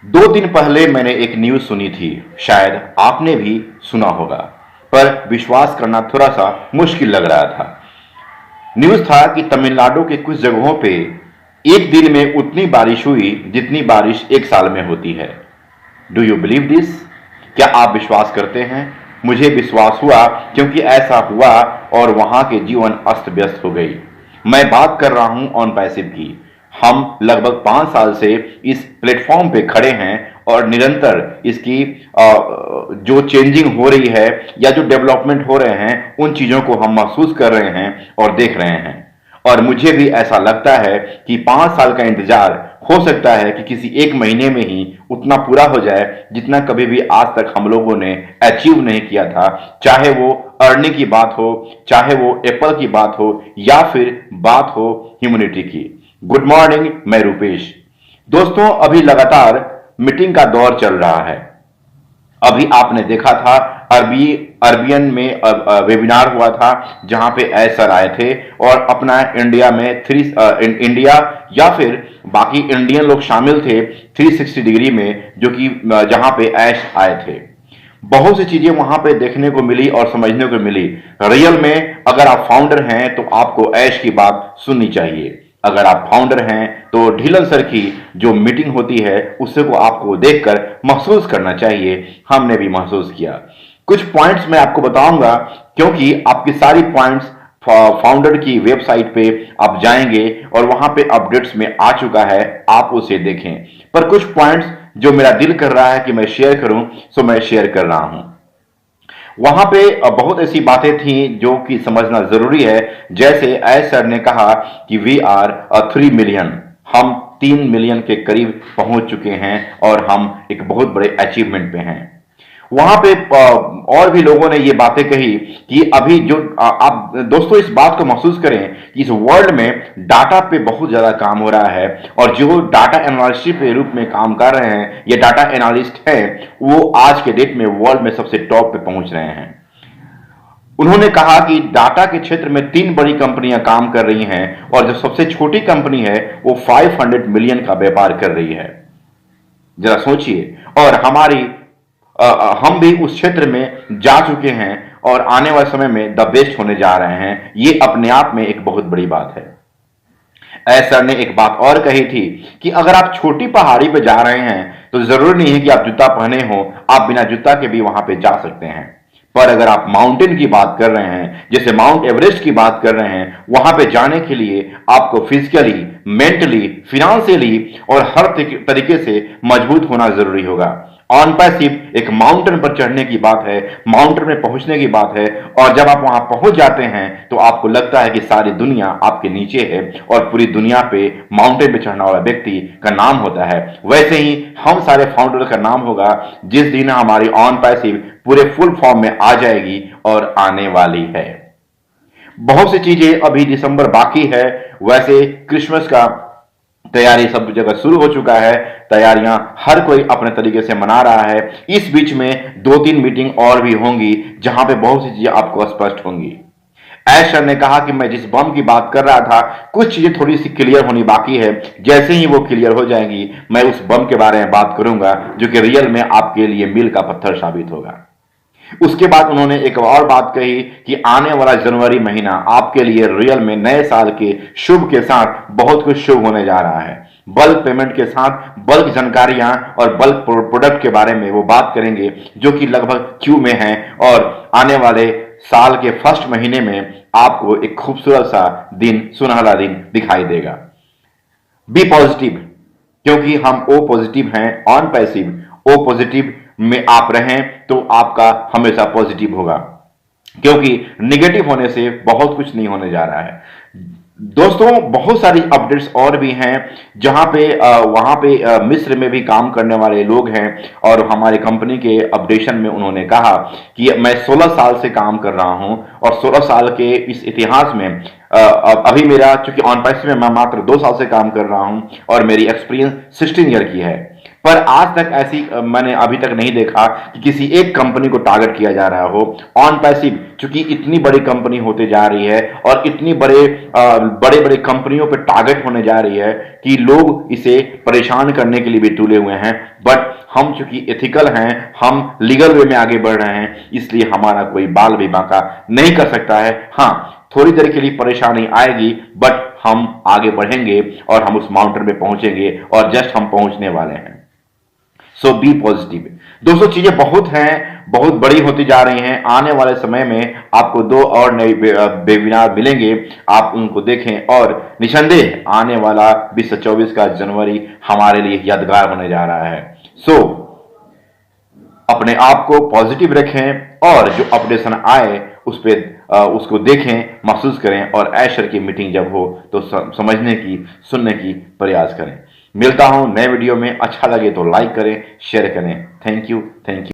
दो दिन पहले मैंने एक न्यूज सुनी थी, शायद आपने भी सुना होगा, पर विश्वास करना थोड़ा सा मुश्किल लग रहा था। न्यूज था कि तमिलनाडु के कुछ जगहों पे एक दिन में उतनी बारिश हुई जितनी बारिश एक साल में होती है। Do you believe this? क्या आप विश्वास करते हैं? मुझे विश्वास हुआ क्योंकि ऐसा हुआ और वहां के जीवन अस्त व्यस्त हो गई। मैं बात कर रहा हूं ऑन पैसिव की। हम लगभग 5 साल से इस प्लेटफॉर्म पे खड़े हैं और निरंतर इसकी जो चेंजिंग हो रही है या जो डेवलपमेंट हो रहे हैं उन चीजों को हम महसूस कर रहे हैं और देख रहे हैं। और मुझे भी ऐसा लगता है कि 5 साल का इंतजार हो सकता है कि किसी एक महीने में ही उतना पूरा हो जाए जितना कभी भी आज तक हम लोगों ने अचीव नहीं किया था, चाहे वो अर्निंग की बात हो, चाहे वो एप्पल की बात हो या फिर बात हो ह्यूमैनिटी की। गुड मॉर्निंग, मैं रूपेश। दोस्तों, अभी लगातार मीटिंग का दौर चल रहा है। अभी आपने देखा था अरबियन में वेबिनार हुआ था जहां पे ऐश सर आए थे और अपना इंडिया में इंडिया या फिर बाकी इंडियन लोग शामिल थे 360 डिग्री में, जो कि जहां पे ऐश आए थे। बहुत सी चीजें वहां पे देखने को मिली और समझने को मिली। रियल में अगर आप फाउंडर हैं तो आपको ऐश की बात सुननी चाहिए। अगर आप फाउंडर हैं तो ढीलन सर की जो मीटिंग होती है उससे को आपको देखकर महसूस करना चाहिए। हमने भी महसूस किया। कुछ पॉइंट्स मैं आपको बताऊंगा क्योंकि आपकी सारी पॉइंट्स फाउंडर की वेबसाइट पे आप जाएंगे और वहां पे अपडेट्स में आ चुका है, आप उसे देखें। पर कुछ पॉइंट्स जो मेरा दिल कर रहा है कि मैं शेयर करूं, सो मैं शेयर कर रहा हूं। वहां पे बहुत ऐसी बातें थी जो कि समझना जरूरी है। जैसे एस सर ने कहा कि वी आर 3 मिलियन, हम 3 मिलियन के करीब पहुंच चुके हैं और हम एक बहुत बड़े अचीवमेंट पे हैं। वहां पे और भी लोगों ने ये बातें कही कि अभी जो आप दोस्तों इस बात को महसूस करें कि इस वर्ल्ड में डाटा पे बहुत ज्यादा काम हो रहा है और जो डाटा एनालिस्ट के रूप में काम कर रहे हैं या डाटा एनालिस्ट हैं वो आज के डेट में वर्ल्ड में सबसे टॉप पे पहुंच रहे हैं। उन्होंने कहा कि डाटा के क्षेत्र में 3 बड़ी कंपनियां काम कर रही हैं और जो सबसे छोटी कंपनी है वो 500 मिलियन का व्यापार कर रही है। जरा सोचिए। और हम भी उस क्षेत्र में जा चुके हैं और आने वाले समय में द बेस्ट होने जा रहे हैं। ये अपने आप में एक बहुत बड़ी बात है। ऐसर ने एक बात और कही थी कि अगर आप छोटी पहाड़ी पे जा रहे हैं तो जरूरी नहीं है कि आप जूता पहने हो, आप बिना जूता के भी वहां पे जा सकते हैं। पर अगर आप माउंटेन की बात कर रहे हैं, जैसे माउंट एवरेस्ट की बात कर रहे हैं, वहां पे जाने के लिए आपको फिजिकली, मेंटली, फिनेंशियली और हर तरीके से मजबूत होना जरूरी होगा। ऑन पैसिव एक माउंटेन पर चढ़ने की बात है, माउंटेन में पहुंचने की बात है। और जब आप वहां पहुंच जाते हैं तो आपको लगता है कि सारी दुनिया आपके नीचे है और पूरी दुनिया पे माउंटेन पे चढ़ने वाला व्यक्ति का नाम होता है। वैसे ही हम सारे फाउंडर का नाम होगा जिस दिन हमारी ऑन पैसिव पूरे फुल फॉर्म में आ जाएगी और आने वाली है। बहुत सी चीजें अभी दिसंबर बाकी है। वैसे क्रिसमस का तैयारी सब जगह शुरू हो चुका है। तैयारियां हर कोई अपने तरीके से मना रहा है। इस बीच में 2-3 मीटिंग और भी होंगी जहां पे बहुत सी चीजें आपको स्पष्ट होंगी। ऐशर ने कहा कि मैं जिस बम की बात कर रहा था कुछ चीजें थोड़ी सी क्लियर होनी बाकी है। जैसे ही वो क्लियर हो जाएंगी मैं उस बम के बारे में बात करूंगा जो कि रियल में आपके लिए मील का पत्थर साबित होगा। उसके बाद उन्होंने एक और बात कही कि आने वाला जनवरी महीना आपके लिए रियल में नए साल के शुभ के साथ बहुत कुछ शुभ होने जा रहा है। बल्क पेमेंट के साथ बल्क जानकारियां और बल्क प्रोडक्ट के बारे में वो बात करेंगे जो कि लगभग क्यू में है और आने वाले साल के फर्स्ट महीने में आपको एक खूबसूरत सा दिन, सुनहरा दिन दिखाई देगा। बी पॉजिटिव, क्योंकि हम ओ पॉजिटिव हैं ऑन पैसिव। ओ पॉजिटिव में आप रहें तो आपका हमेशा पॉजिटिव होगा, क्योंकि निगेटिव होने से बहुत कुछ नहीं होने जा रहा है। दोस्तों, बहुत सारी अपडेट्स और भी हैं जहां पे वहां पे मिस्र में भी काम करने वाले लोग हैं और हमारे कंपनी के अपडेशन में उन्होंने कहा कि मैं 16 साल से काम कर रहा हूं और 16 साल के इस इतिहास में अभी मेरा, चूंकि ऑन पैसिव में मैं मात्र 2 साल से काम कर रहा हूं और मेरी एक्सपीरियंस 16 ईयर की है। पर आज तक ऐसी मैंने अभी तक नहीं देखा कि किसी एक कंपनी को टारगेट किया जा रहा हो ऑन पैसिव, क्योंकि इतनी बड़ी कंपनी होते जा रही है और इतनी बड़े बड़े कंपनियों पे टारगेट होने जा रही है कि लोग इसे परेशान करने के लिए भी तुले हुए हैं। बट हम चूंकि एथिकल हैं, हम लीगल वे में आगे बढ़ रहे हैं, इसलिए हमारा कोई बाल भी बांका नहीं कर सकता है। हाँ, थोड़ी देर के लिए परेशानी आएगी, बट हम आगे बढ़ेंगे और हम उस माउंटेन पे पहुंचेंगे और जस्ट हम पहुंचने वाले हैं। सो बी पॉजिटिव। दोस्तों, चीजें बहुत हैं, बहुत बड़ी होती जा रही हैं। आने वाले समय में आपको 2 और नए वेबिनार मिलेंगे, आप उनको देखें और निसंदेह आने वाला 20 से 24 का जनवरी हमारे लिए यादगार होने जा रहा है। सो अपने आप को पॉजिटिव रखें और जो अपडेशन आए उस पर उसको देखें, महसूस करें और ऐशर की मीटिंग जब हो तो समझने की, सुनने की प्रयास करें। मिलता हूं नए वीडियो में। अच्छा लगे तो लाइक करें, शेयर करें। Thank you.